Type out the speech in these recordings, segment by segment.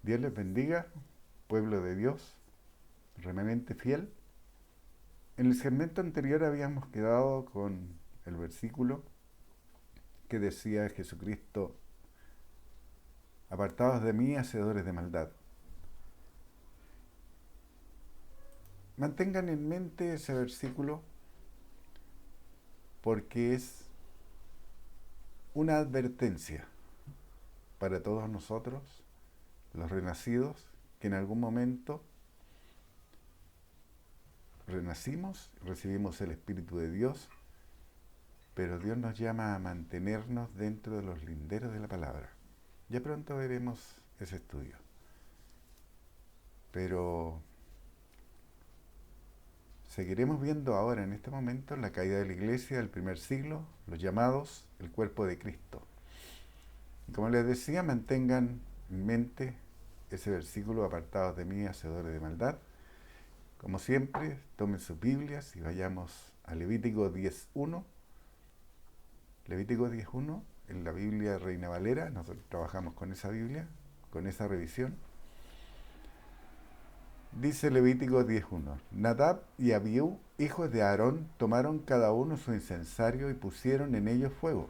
Dios les bendiga, pueblo de Dios, remanente fiel. En el segmento anterior habíamos quedado con el versículo que decía Jesucristo: apartados de mí, hacedores de maldad. Mantengan en mente ese versículo porque es una advertencia para todos nosotros, los renacidos, que en algún momento renacimos, recibimos el Espíritu de Dios, pero Dios nos llama a mantenernos dentro de los linderos de la palabra. Ya pronto veremos ese estudio. Pero seguiremos viendo ahora, en este momento, la caída de la iglesia del primer siglo, los llamados el cuerpo de Cristo. Y como les decía, mantengan en mente ese versículo: apartados de mí, hacedores de maldad. Como siempre, tomen sus Biblias y vayamos a Levítico 10.1. Levítico 10.1, en la Biblia Reina Valera. Nosotros trabajamos con esa Biblia, con esa revisión. Dice Levítico 10.1: Nadab y Abiú, hijos de Aarón, tomaron cada uno su incensario y pusieron en ellos fuego,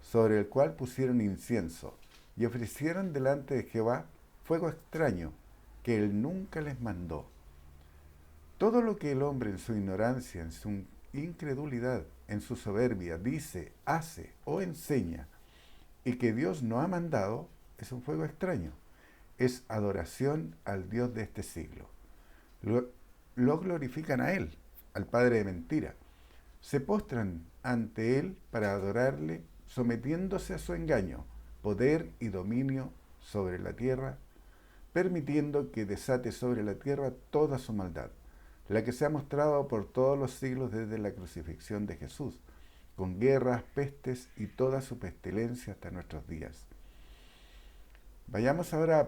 sobre el cual pusieron incienso, y ofrecieron delante de Jehová fuego extraño, que él nunca les mandó. Todo lo que el hombre en su ignorancia, en su incredulidad, en su soberbia, dice, hace o enseña, y que Dios no ha mandado, es un fuego extraño. Es adoración al Dios de este siglo. Lo glorifican a Él, al Padre de mentira. Se postran ante Él para adorarle, sometiéndose a su engaño, poder y dominio sobre la tierra, permitiendo que desate sobre la tierra toda su maldad, la que se ha mostrado por todos los siglos desde la crucifixión de Jesús, con guerras, pestes y toda su pestilencia hasta nuestros días. Vayamos ahora a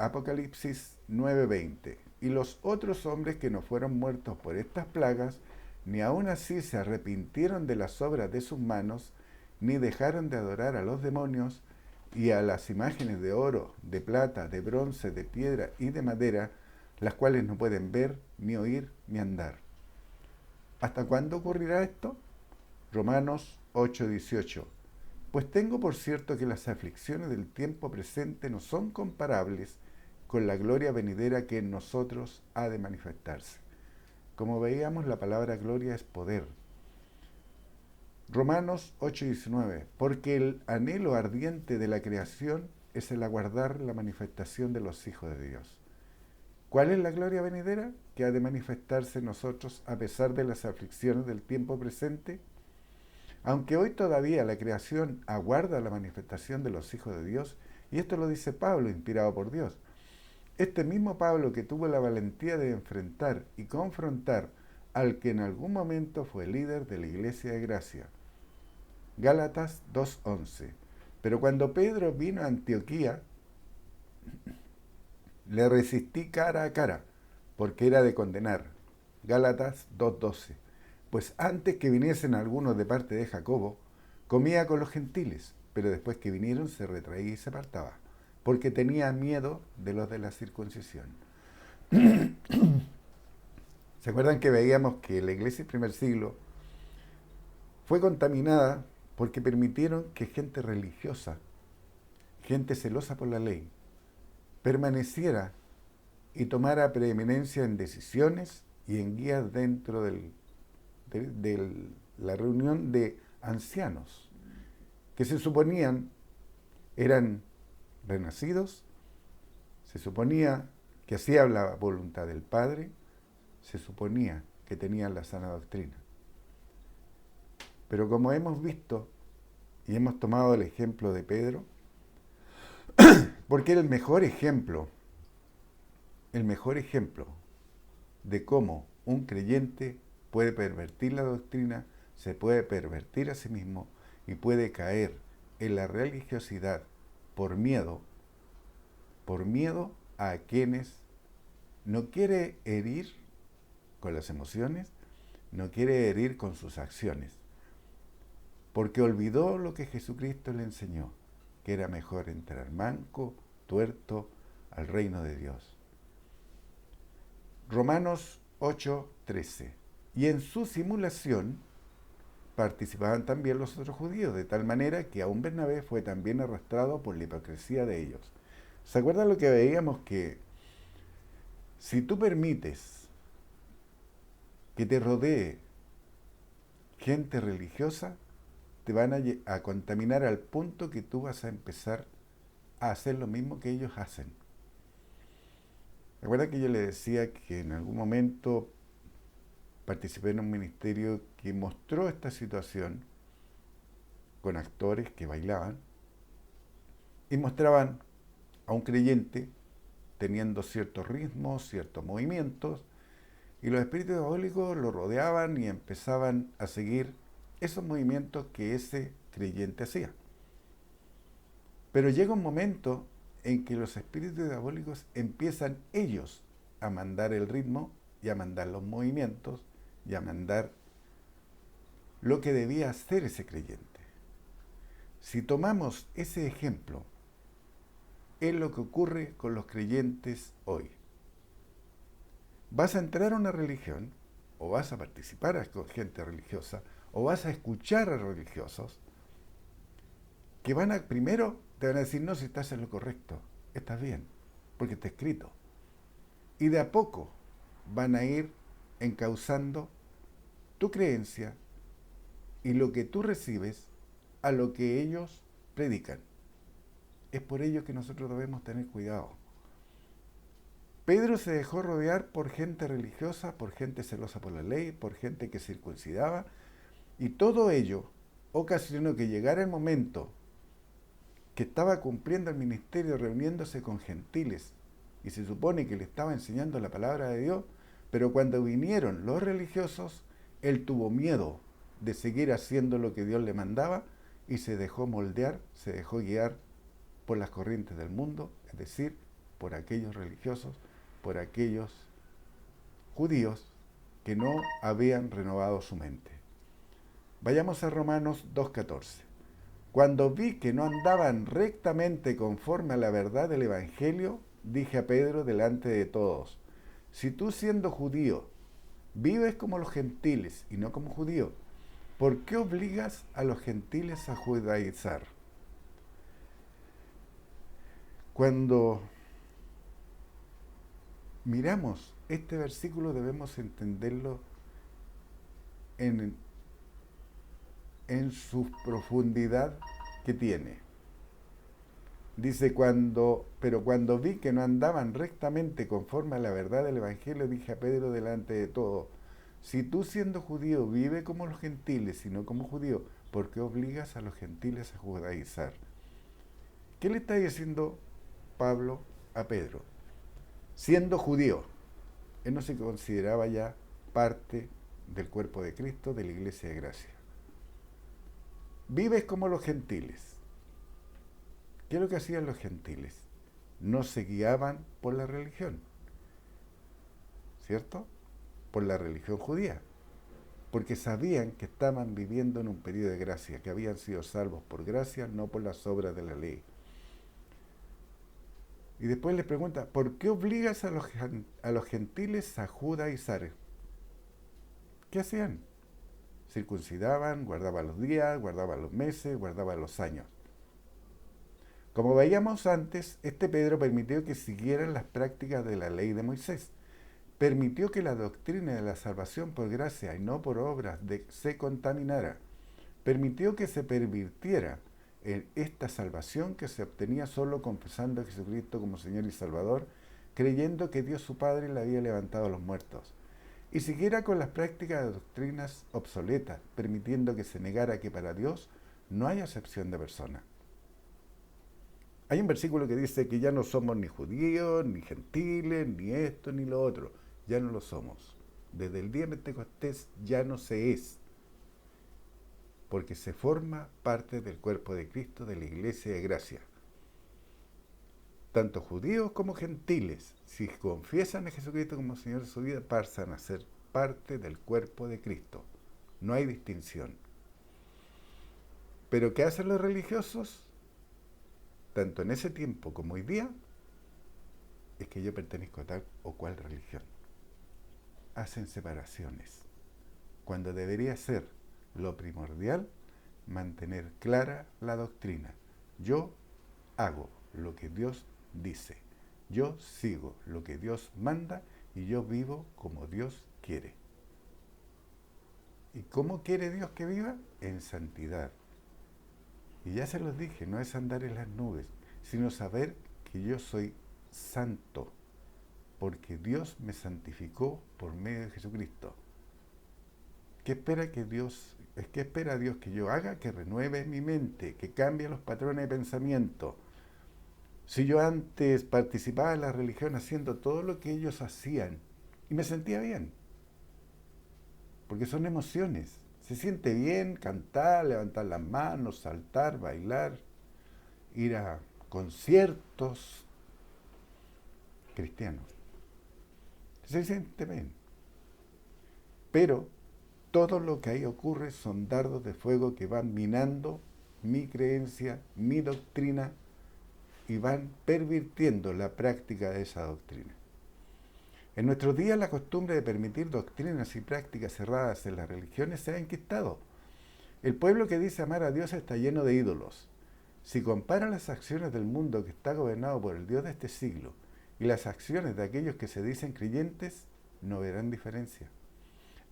Apocalipsis 9:20. Y los otros hombres que no fueron muertos por estas plagas, ni aun así se arrepintieron de las obras de sus manos, ni dejaron de adorar a los demonios y a las imágenes de oro, de plata, de bronce, de piedra y de madera, las cuales no pueden ver, ni oír, ni andar. ¿Hasta cuándo ocurrirá esto? Romanos 8:18. Pues tengo por cierto que las aflicciones del tiempo presente no son comparables con la gloria venidera que en nosotros ha de manifestarse. Como veíamos, la palabra gloria es poder. Romanos 8:19. Porque el anhelo ardiente de la creación es el aguardar la manifestación de los hijos de Dios. ¿Cuál es la gloria venidera que ha de manifestarse en nosotros a pesar de las aflicciones del tiempo presente? Aunque hoy todavía la creación aguarda la manifestación de los hijos de Dios, y esto lo dice Pablo, inspirado por Dios. Este mismo Pablo que tuvo la valentía de enfrentar y confrontar al que en algún momento fue líder de la Iglesia de Gracia. Gálatas 2:11. Pero cuando Pedro vino a Antioquía, le resistí cara a cara, porque era de condenar. Gálatas 2:12. Pues antes que viniesen algunos de parte de Jacobo, comía con los gentiles, pero después que vinieron se retraía y se apartaba, porque tenía miedo de los de la circuncisión. ¿Se acuerdan que veíamos que la iglesia del primer siglo fue contaminada porque permitieron que gente religiosa, gente celosa por la ley, permaneciera y tomara preeminencia en decisiones y en guías dentro de la reunión de ancianos, que se suponían eran renacidos, se suponía que hacían la voluntad del Padre, se suponía que tenían la sana doctrina. Pero como hemos visto y hemos tomado el ejemplo de Pedro, porque era el mejor ejemplo de cómo un creyente puede pervertir la doctrina, se puede pervertir a sí mismo y puede caer en la religiosidad por miedo a quienes no quiere herir con las emociones, no quiere herir con sus acciones, porque olvidó lo que Jesucristo le enseñó, que era mejor entrar manco, tuerto, al reino de Dios. Romanos 8:13. Y en su simulación participaban también los otros judíos, de tal manera que aún Bernabé fue también arrastrado por la hipocresía de ellos. ¿Se acuerdan lo que veíamos? Que si tú permites que te rodee gente religiosa, te van a contaminar al punto que tú vas a empezar a hacer lo mismo que ellos hacen. Recuerda que yo le decía que en algún momento participé en un ministerio que mostró esta situación con actores que bailaban y mostraban a un creyente teniendo ciertos ritmos, ciertos movimientos, y los espíritus diabólicos lo rodeaban y empezaban a seguir esos movimientos que ese creyente hacía. Pero llega un momento en que los espíritus diabólicos empiezan ellos a mandar el ritmo y a mandar los movimientos y a mandar lo que debía hacer ese creyente. Si tomamos ese ejemplo, es lo que ocurre con los creyentes hoy. Vas a entrar a una religión, o vas a participar con gente religiosa, o vas a escuchar a religiosos que primero te van a decir, no, si estás en lo correcto, estás bien, porque está escrito. Y de a poco van a ir encauzando tu creencia y lo que tú recibes a lo que ellos predican. Es por ello que nosotros debemos tener cuidado. Pedro se dejó rodear por gente religiosa, por gente celosa por la ley, por gente que circuncidaba, y todo ello ocasionó que llegara el momento que estaba cumpliendo el ministerio reuniéndose con gentiles, y se supone que le estaba enseñando la palabra de Dios, pero cuando vinieron los religiosos, él tuvo miedo de seguir haciendo lo que Dios le mandaba y se dejó moldear, se dejó guiar por las corrientes del mundo, es decir, por aquellos religiosos, por aquellos judíos que no habían renovado su mente. Vayamos a Romanos 2:14. Cuando vi que no andaban rectamente conforme a la verdad del Evangelio, dije a Pedro delante de todos, si tú siendo judío vives como los gentiles y no como judío, ¿por qué obligas a los gentiles a judaizar? Cuando miramos este versículo debemos entenderlo en su profundidad que tiene. Dice, pero cuando vi que no andaban rectamente conforme a la verdad del Evangelio, dije a Pedro delante de todo, si tú siendo judío vive como los gentiles y no como judío, ¿por qué obligas a los gentiles a judaizar? ¿Qué le está diciendo Pablo a Pedro? Siendo judío, él no se consideraba ya parte del cuerpo de Cristo, de la iglesia de gracia. Vives como los gentiles. ¿Qué es lo que hacían los gentiles? No se guiaban por la religión, ¿cierto? Por la religión judía, porque sabían que estaban viviendo en un periodo de gracia, que habían sido salvos por gracia, no por las obras de la ley. Y después les pregunta, ¿por qué obligas a los gentiles a judaizar? ¿Qué hacían? Circuncidaban, guardaban los días, guardaban los meses, guardaban los años. Como veíamos antes, este Pedro permitió que siguieran las prácticas de la ley de Moisés. Permitió que la doctrina de la salvación por gracia y no por obras se contaminara. Permitió que se pervirtiera en esta salvación que se obtenía solo confesando a Jesucristo como Señor y Salvador, creyendo que Dios su Padre le había levantado a los muertos. Y siguiera con las prácticas de doctrinas obsoletas, permitiendo que se negara que para Dios no hay acepción de persona. Hay un versículo que dice que ya no somos ni judíos, ni gentiles, ni esto, ni lo otro. Ya no lo somos. Desde el día de Pentecostés ya no se es. Porque se forma parte del cuerpo de Cristo, de la iglesia de gracia. Tanto judíos como gentiles, si confiesan a Jesucristo como Señor de su vida, pasan a ser parte del cuerpo de Cristo. No hay distinción. Pero ¿qué hacen los religiosos? Tanto en ese tiempo como hoy día, es que yo pertenezco a tal o cual religión. Hacen separaciones, cuando debería ser lo primordial mantener clara la doctrina. Yo hago lo que Dios dice, yo sigo lo que Dios manda y yo vivo como Dios quiere. ¿Y cómo quiere Dios que viva? En santidad. Y ya se los dije, no es andar en las nubes, sino saber que yo soy santo, porque Dios me santificó por medio de Jesucristo. ¿Qué espera Dios que yo haga? Que renueve mi mente, que cambie los patrones de pensamiento. Si yo antes participaba en la religión haciendo todo lo que ellos hacían y me sentía bien, porque son emociones. Se siente bien cantar, levantar las manos, saltar, bailar, ir a conciertos cristianos. Se siente bien. Pero todo lo que ahí ocurre son dardos de fuego que van minando mi creencia, mi doctrina y van pervirtiendo la práctica de esa doctrina. En nuestros días la costumbre de permitir doctrinas y prácticas cerradas en las religiones se ha enquistado. El pueblo que dice amar a Dios está lleno de ídolos. Si compara las acciones del mundo que está gobernado por el Dios de este siglo y las acciones de aquellos que se dicen creyentes, no verán diferencia.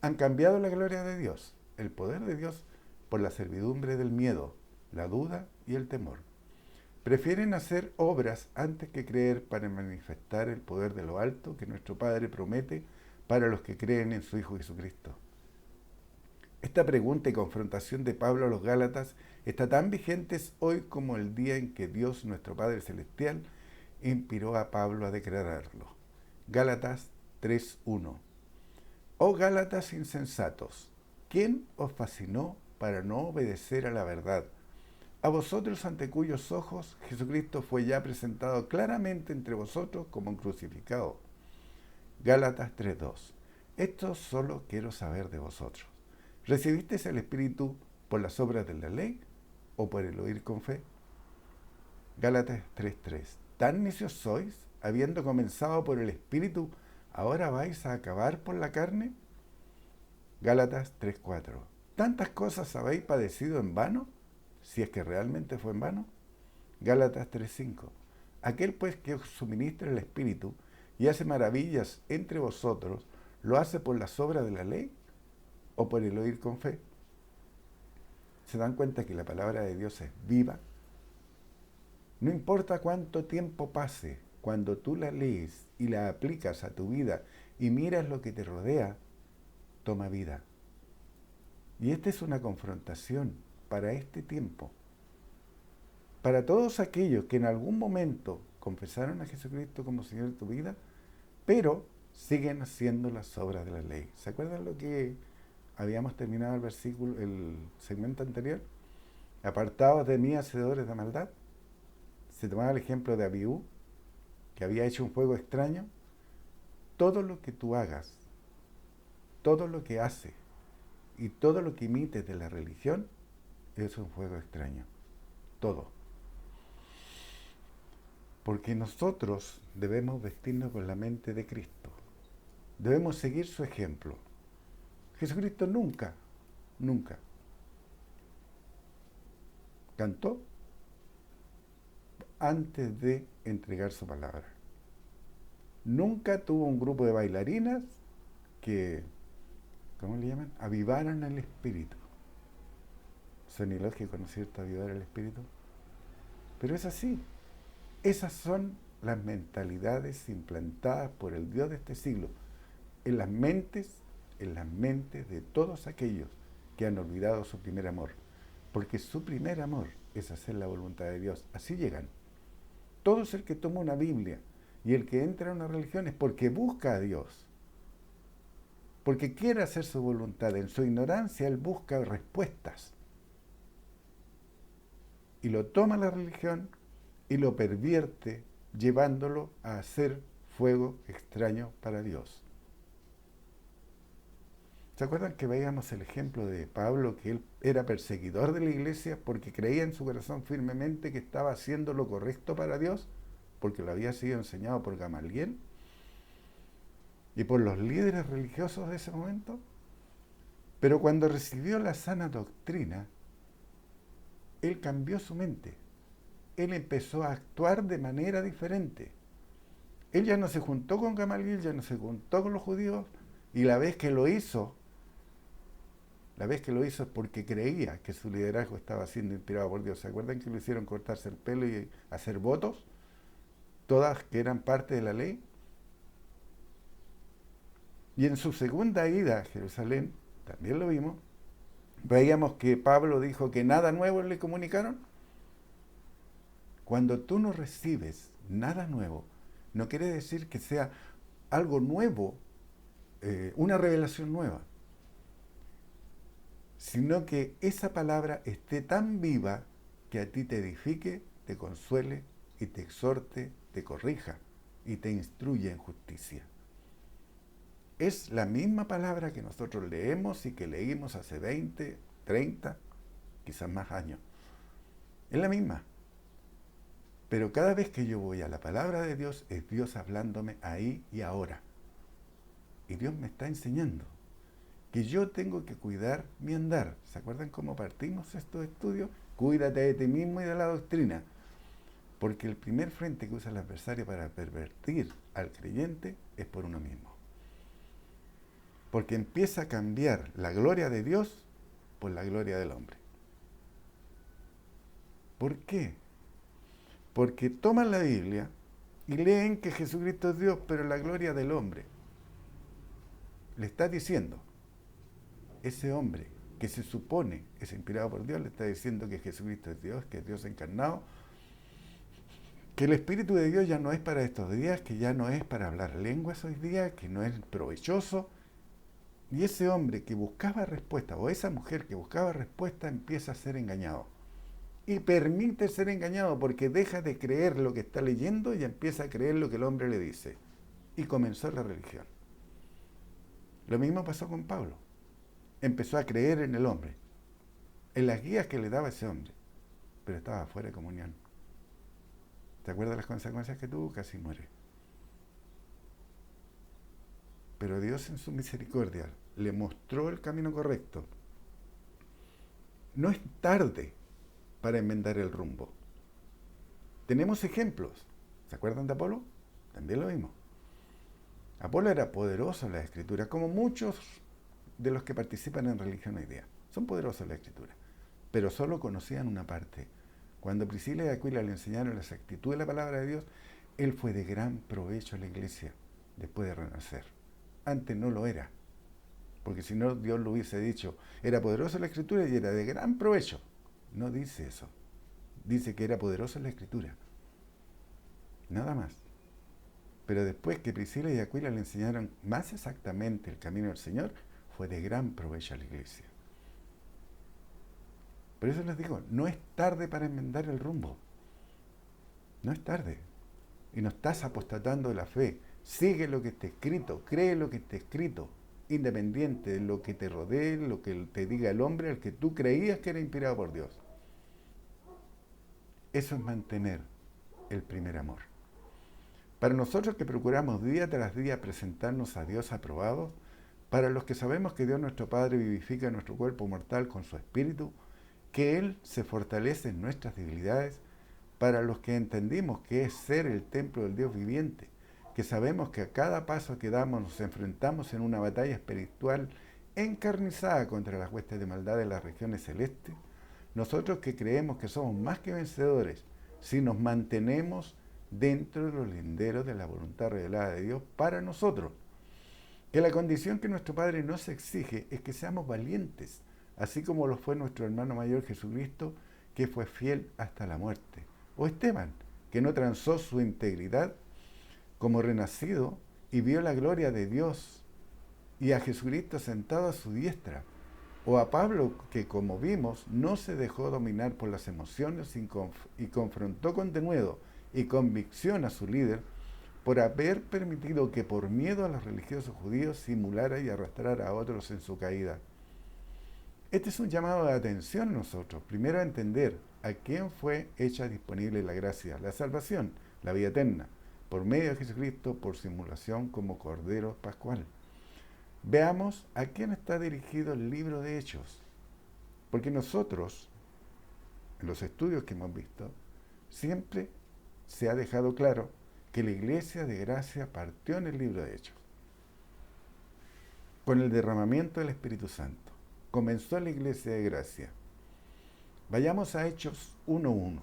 Han cambiado la gloria de Dios, el poder de Dios, por la servidumbre del miedo, la duda y el temor. Prefieren hacer obras antes que creer para manifestar el poder de lo alto que nuestro Padre promete para los que creen en su Hijo Jesucristo. Esta pregunta y confrontación de Pablo a los Gálatas está tan vigente hoy como el día en que Dios, nuestro Padre Celestial, inspiró a Pablo a declararlo. Gálatas 3:1. Oh Gálatas insensatos, ¿quién os fascinó para no obedecer a la verdad? A vosotros ante cuyos ojos Jesucristo fue ya presentado claramente entre vosotros como un crucificado. Gálatas 3:2. Esto solo quiero saber de vosotros. ¿Recibisteis el Espíritu por las obras de la ley o por el oír con fe? Gálatas 3:3. ¿Tan necios sois, habiendo comenzado por el Espíritu, ahora vais a acabar por la carne? Gálatas 3:4. ¿Tantas cosas habéis padecido en vano? Si es que realmente fue en vano. Gálatas 3:5. Aquel pues que os suministra el Espíritu y hace maravillas entre vosotros, ¿lo hace por las obras de la ley o por el oír con fe? ¿Se dan cuenta que la palabra de Dios es viva? No importa cuánto tiempo pase, cuando tú la lees y la aplicas a tu vida y miras lo que te rodea, toma vida. Y esta es una confrontación para este tiempo. Para todos aquellos que en algún momento confesaron a Jesucristo como Señor de tu vida, pero siguen haciendo las obras de la ley. ¿Se acuerdan lo que habíamos terminado el segmento anterior? Apartados de mí, hacedores de maldad. Se tomaba el ejemplo de Abiú, que había hecho un fuego extraño. Todo lo que tú hagas, todo lo que haces y todo lo que imites de la religión es un fuego extraño. Todo. Porque nosotros debemos vestirnos con la mente de Cristo. Debemos seguir su ejemplo. Jesucristo nunca cantó antes de entregar su palabra. Nunca tuvo un grupo de bailarinas que, ¿cómo le llaman? Avivaran el espíritu. Son ilógicos, ¿no es cierto?, avivar el espíritu. Pero es así. Esas son las mentalidades implantadas por el Dios de este siglo en las mentes de todos aquellos que han olvidado su primer amor. Porque su primer amor es hacer la voluntad de Dios. Así llegan. Todo el que toma una Biblia y el que entra a una religión es porque busca a Dios. Porque quiere hacer su voluntad. En su ignorancia él busca respuestas. Y lo toma la religión y lo pervierte llevándolo a hacer fuego extraño para Dios. ¿Se acuerdan que veíamos el ejemplo de Pablo, que él era perseguidor de la iglesia porque creía en su corazón firmemente que estaba haciendo lo correcto para Dios? porque lo había sido enseñado por Gamaliel y por los líderes religiosos de ese momento. Pero cuando recibió la sana doctrina, él cambió su mente. Él empezó a actuar de manera diferente. Él ya no se juntó con Gamaliel, ya no se juntó con los judíos, y la vez que lo hizo es porque creía que su liderazgo estaba siendo inspirado por Dios. ¿Se acuerdan que lo hicieron cortarse el pelo y hacer votos? Todas que eran parte de la ley. Y en su segunda ida a Jerusalén, también lo vimos, veíamos que Pablo dijo que nada nuevo le comunicaron. Cuando tú no recibes nada nuevo, no quiere decir que sea algo nuevo, una revelación nueva, sino que esa palabra esté tan viva que a ti te edifique, te consuele y te exhorte, te corrija y te instruye en justicia. Es la misma palabra que nosotros leemos y que leímos hace 20, 30, quizás más años. Es la misma. Pero cada vez que yo voy a la palabra de Dios, es Dios hablándome ahí y ahora. Y Dios me está enseñando que yo tengo que cuidar mi andar. ¿Se acuerdan cómo partimos estos estudios? Cuídate de ti mismo y de la doctrina. Porque el primer frente que usa el adversario para pervertir al creyente es por uno mismo. Porque empieza a cambiar la gloria de Dios por la gloria del hombre. ¿Por qué? Porque toman la Biblia y leen que Jesucristo es Dios, pero la gloria del hombre. Le está diciendo, ese hombre que se supone es inspirado por Dios, le está diciendo que Jesucristo es Dios, que es Dios encarnado, que el Espíritu de Dios ya no es para estos días, que ya no es para hablar lenguas hoy día, que no es provechoso. Y ese hombre que buscaba respuesta, o esa mujer que buscaba respuesta, empieza a ser engañado. Y permite ser engañado porque deja de creer lo que está leyendo y empieza a creer lo que el hombre le dice. Y comenzó la religión. Lo mismo pasó con Pablo. Empezó a creer en el hombre, en las guías que le daba ese hombre, pero estaba fuera de comunión. ¿Te acuerdas las consecuencias que tuvo? Casi muere. Pero Dios en su misericordia le mostró el camino correcto. No es tarde para enmendar el rumbo. Tenemos ejemplos. ¿Se acuerdan de Apolo? También lo vimos. Apolo era poderoso en la escritura, como muchos de los que participan en religión hoy día. Son poderosos en la escritura, pero solo conocían una parte. Cuando Priscila y Aquila le enseñaron la exactitud de la palabra de Dios, él fue de gran provecho a la iglesia después de renacer. Antes no lo era, porque si no Dios lo hubiese dicho, era poderoso en la escritura y era de gran provecho. No dice eso. Dice que era poderoso en la escritura. Nada más. Pero después que Priscila y Aquila le enseñaron más exactamente el camino del Señor, fue de gran provecho a la iglesia. Por eso les digo, no es tarde para enmendar el rumbo. No es tarde. Y no estás apostatando de la fe. Sigue lo que está escrito, cree lo que está escrito, independiente de lo que te rodee, lo que te diga el hombre al que tú creías que era inspirado por Dios. Eso es mantener el primer amor. Para nosotros que procuramos día tras día presentarnos a Dios aprobado, para los que sabemos que Dios nuestro Padre vivifica nuestro cuerpo mortal con su Espíritu, que Él se fortalece en nuestras debilidades, para los que entendimos que es ser el templo del Dios viviente, que sabemos que a cada paso que damos nos enfrentamos en una batalla espiritual encarnizada contra las huestes de maldad de las regiones celestes, nosotros que creemos que somos más que vencedores si nos mantenemos dentro de los linderos de la voluntad revelada de Dios para nosotros, que la condición que nuestro Padre nos exige es que seamos valientes, así como lo fue nuestro hermano mayor Jesucristo, que fue fiel hasta la muerte, o Esteban, que no transó su integridad como renacido y vio la gloria de Dios y a Jesucristo sentado a su diestra, o a Pablo que, como vimos, no se dejó dominar por las emociones y confrontó con denuedo y convicción a su líder por haber permitido que por miedo a los religiosos judíos simulara y arrastrara a otros en su caída. Este es un llamado de atención a nosotros, primero a entender a quien fue hecha disponible la gracia, la salvación, la vida eterna, por medio de Jesucristo, por simulación como Cordero Pascual. Veamos a quién está dirigido el libro de Hechos, porque nosotros, en los estudios que hemos visto, siempre se ha dejado claro que la iglesia de gracia partió en el libro de Hechos, con el derramamiento del Espíritu Santo. Comenzó la iglesia de gracia. Vayamos a Hechos 1:1.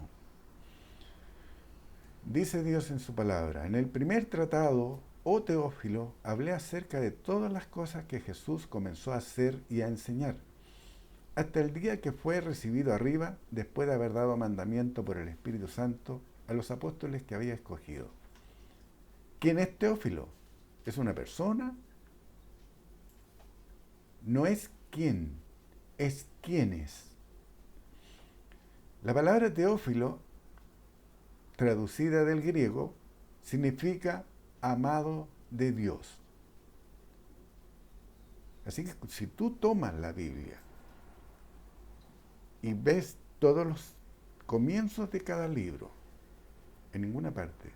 Dice Dios en su palabra: en el primer tratado, oh Teófilo, hablé acerca de todas las cosas que Jesús comenzó a hacer y a enseñar, hasta el día que fue recibido arriba, después de haber dado mandamiento por el Espíritu Santo a los apóstoles que había escogido. ¿Quién es Teófilo? ¿Es una persona? No es quién, es quién es. La palabra Teófilo, traducida del griego, significa amado de Dios. Así que si tú tomas la Biblia y ves todos los comienzos de cada libro, en ninguna parte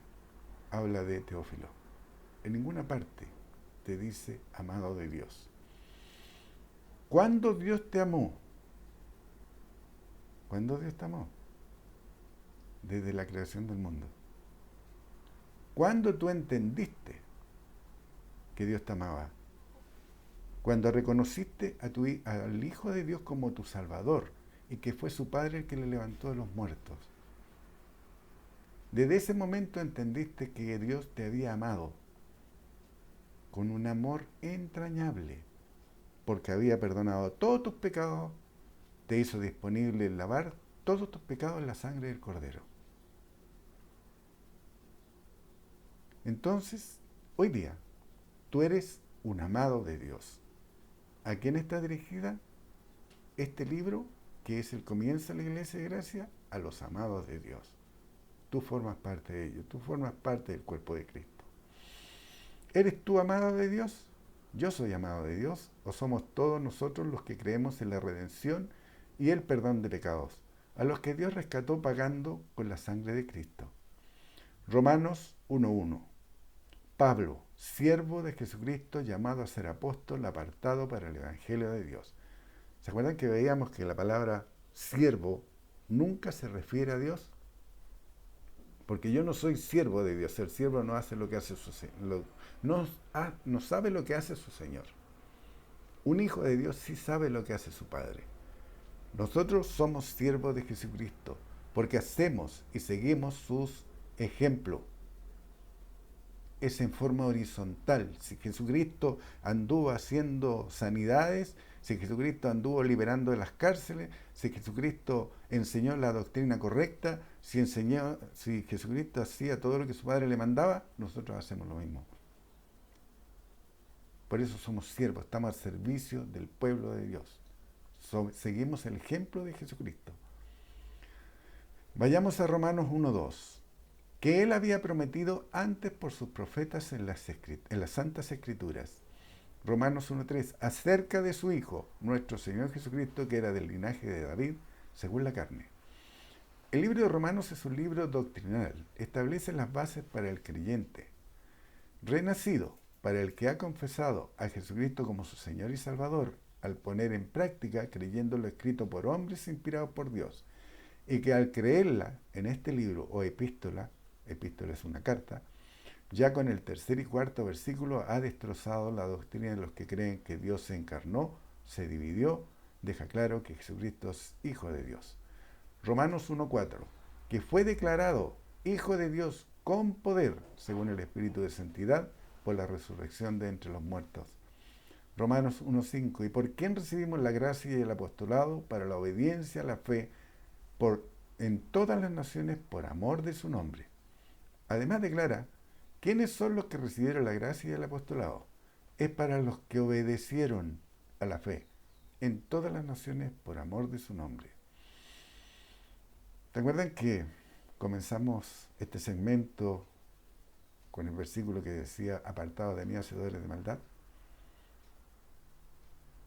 habla de Teófilo. En ninguna parte te dice amado de Dios. ¿Cuándo Dios te amó? ¿Cuándo Dios te amó? Desde la creación del mundo. ¿Cuándo tú entendiste que Dios te amaba? Cuando reconociste al Hijo de Dios como tu Salvador y que fue su Padre el que le levantó de los muertos. Desde ese momento entendiste que Dios te había amado con un amor entrañable, porque había perdonado todos tus pecados, te hizo disponible lavar todos tus pecados en la sangre del Cordero. Entonces, hoy día, tú eres un amado de Dios. ¿A quién está dirigida este libro, que es el comienzo de la Iglesia de Gracia? A los amados de Dios. Tú formas parte de ellos, tú formas parte del cuerpo de Cristo. ¿Eres tú amado de Dios? ¿Yo soy amado de Dios? ¿O somos todos nosotros los que creemos en la redención y el perdón de pecados, a los que Dios rescató pagando con la sangre de Cristo? Romanos 1:1. Pablo, siervo de Jesucristo, llamado a ser apóstol, apartado para el Evangelio de Dios. ¿Se acuerdan que veíamos que la palabra siervo nunca se refiere a Dios? Porque yo no soy siervo de Dios. El siervo no hace lo que hace no sabe lo que hace su Señor. Un hijo de Dios sí sabe lo que hace su Padre. Nosotros somos siervos de Jesucristo porque hacemos y seguimos sus ejemplos. Es en forma horizontal. Si Jesucristo anduvo haciendo sanidades, si Jesucristo anduvo liberando de las cárceles, si Jesucristo enseñó la doctrina correcta, si Jesucristo hacía todo lo que su Padre le mandaba, nosotros hacemos lo mismo. Por eso somos siervos, estamos al servicio del pueblo de Dios. Seguimos el ejemplo de Jesucristo. Vayamos a Romanos 1:2. Que él había prometido antes por sus profetas en las Santas Escrituras. Romanos 1:3, acerca de su Hijo, nuestro Señor Jesucristo, que era del linaje de David, según la carne. El libro de Romanos es un libro doctrinal, establece las bases para el creyente, renacido, para el que ha confesado a Jesucristo como su Señor y Salvador, al poner en práctica, creyendo lo escrito por hombres inspirados por Dios, y que al creerla en este libro o epístola es una carta, ya con el tercer y cuarto versículo ha destrozado la doctrina de los que creen que Dios se encarnó, se dividió, deja claro que Jesucristo es Hijo de Dios. Romanos 1:4, que fue declarado Hijo de Dios con poder, según el Espíritu de Santidad, por la resurrección de entre los muertos. Romanos 1:5, y por quien recibimos la gracia y el apostolado para la obediencia a la fe en todas las naciones por amor de su nombre. Además declara, ¿quiénes son los que recibieron la gracia y el apostolado? Es para los que obedecieron a la fe en todas las naciones por amor de su nombre. ¿Te acuerdan que comenzamos este segmento con el versículo que decía, apartados de mí, hacedores de maldad?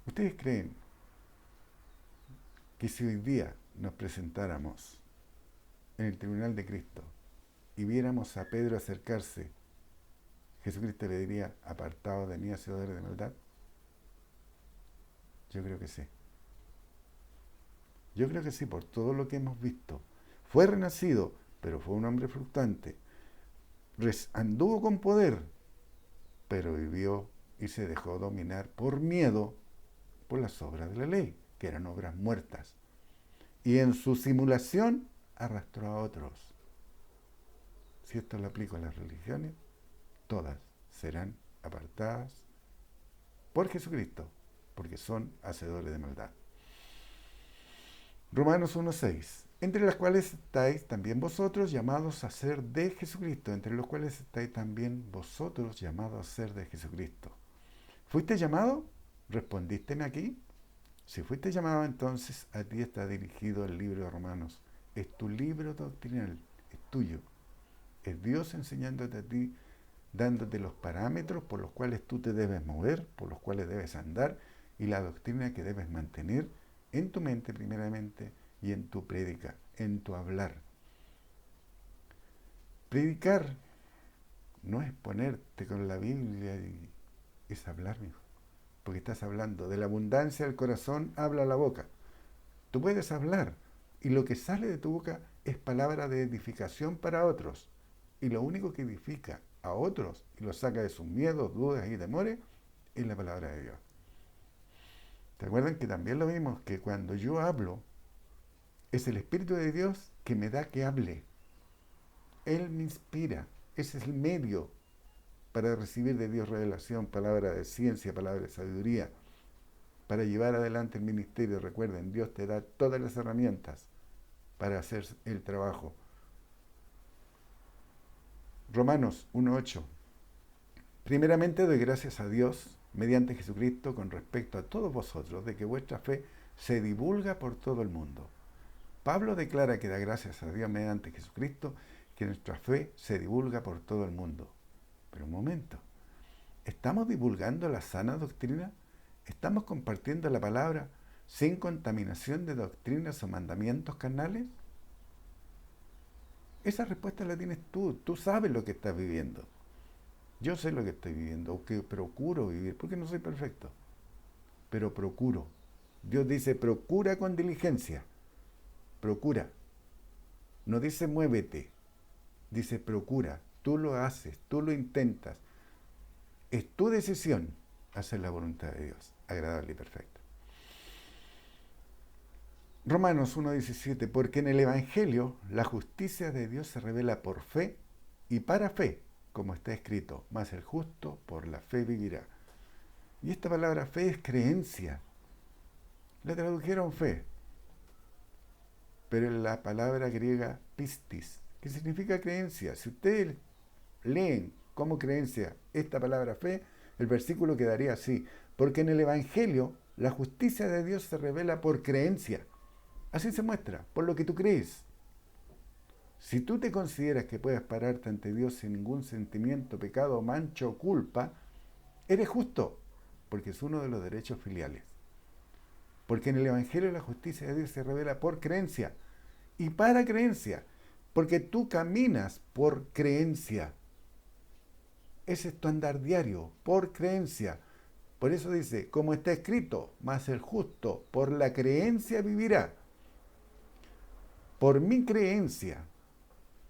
¿Ustedes creen que si hoy día nos presentáramos en el tribunal de Cristo y viéramos a Pedro acercarse, ¿Jesucristo le diría, apartado de mí, hacedores de maldad? Yo creo que sí. Yo creo que sí, por todo lo que hemos visto. Fue renacido, pero fue un hombre fluctuante. Anduvo con poder, pero vivió y se dejó dominar por miedo por las obras de la ley, que eran obras muertas. Y en su simulación arrastró a otros. Si esto lo aplico a las religiones, todas serán apartadas por Jesucristo, porque son hacedores de maldad. Romanos 1:6, entre las cuales estáis también vosotros llamados a ser de Jesucristo, entre los cuales estáis también vosotros llamados a ser de Jesucristo. ¿Fuiste llamado? ¿Respondísteme aquí? Si fuiste llamado, entonces a ti está dirigido el libro de Romanos. Es tu libro doctrinal, es tuyo. Es Dios enseñándote a ti, dándote los parámetros por los cuales tú te debes mover, por los cuales debes andar, y la doctrina que debes mantener en tu mente primeramente y en tu prédica, en tu hablar. Predicar no es ponerte con la Biblia y es hablar, mijo. Porque estás hablando de la abundancia del corazón, habla la boca. Tú puedes hablar y lo que sale de tu boca es palabra de edificación para otros. Y lo único que edifica a otros y los saca de sus miedos, dudas y temores es la palabra de Dios. ¿Te acuerdan que también lo vimos? Que cuando yo hablo, es el Espíritu de Dios que me da que hable. Él me inspira. Ese es el medio para recibir de Dios revelación, palabra de ciencia, palabra de sabiduría, para llevar adelante el ministerio. Recuerden, Dios te da todas las herramientas para hacer el trabajo. Romanos 1:8. Primeramente doy gracias a Dios, mediante Jesucristo, con respecto a todos vosotros, de que vuestra fe se divulga por todo el mundo. Pablo declara que da gracias a Dios mediante Jesucristo, que nuestra fe se divulga por todo el mundo. Pero un momento, ¿estamos divulgando la sana doctrina? ¿Estamos compartiendo la palabra sin contaminación de doctrinas o mandamientos carnales? Esa respuesta la tienes tú. Tú sabes lo que estás viviendo. Yo sé lo que estoy viviendo, o que procuro vivir, porque no soy perfecto, pero procuro. Dios dice, procura con diligencia. Procura. No dice muévete. Dice procura. Tú lo haces, tú lo intentas. Es tu decisión hacer la voluntad de Dios, agradable y perfecta. Romanos 1:17, porque en el Evangelio la justicia de Dios se revela por fe y para fe, como está escrito, mas el justo por la fe vivirá. Y esta palabra fe es creencia. La tradujeron fe, pero en la palabra griega pistis, que significa creencia. Si ustedes leen como creencia esta palabra fe, el versículo quedaría así, porque en el Evangelio la justicia de Dios se revela por creencia. Así se muestra, por lo que tú crees. Si tú te consideras que puedes pararte ante Dios sin ningún sentimiento, pecado, mancha o culpa, eres justo, porque es uno de los derechos filiales. Porque en el Evangelio la justicia de Dios se revela por creencia y para creencia, porque tú caminas por creencia. Ese es tu andar diario, por creencia. Por eso dice, como está escrito, mas el justo por la creencia vivirá. Por mi creencia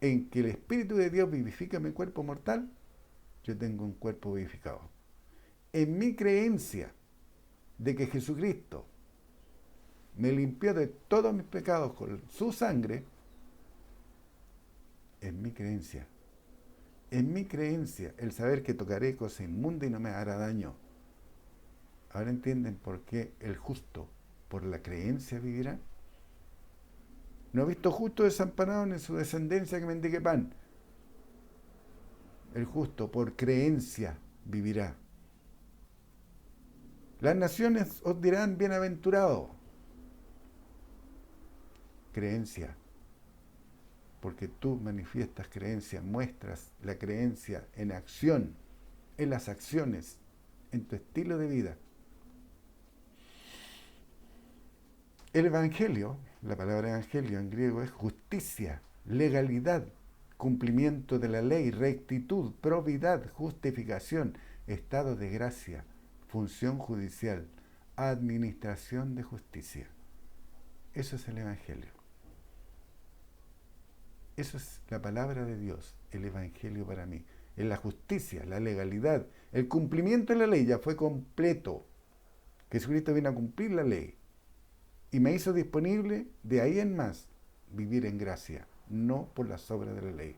en que el Espíritu de Dios vivifica mi cuerpo mortal, yo tengo un cuerpo vivificado. En mi creencia de que Jesucristo me limpió de todos mis pecados con su sangre, en mi creencia. En mi creencia, el saber que tocaré cosa inmunda y no me hará daño. Ahora entienden por qué el justo por la creencia vivirá. No he visto justo desamparado ni su descendencia que mendigue pan. El justo por creencia vivirá. Las naciones os dirán bienaventurado. Creencia. Porque tú manifiestas creencia, muestras la creencia en acción, en las acciones, en tu estilo de vida. El Evangelio, la palabra Evangelio en griego es justicia, legalidad, cumplimiento de la ley, rectitud, probidad, justificación, estado de gracia, función judicial, administración de justicia. Eso es el Evangelio. Eso es la palabra de Dios, el Evangelio para mí. En la justicia, la legalidad, el cumplimiento de la ley ya fue completo. Jesucristo vino a cumplir la ley y me hizo disponible de ahí en más vivir en gracia, no por las obras de la ley.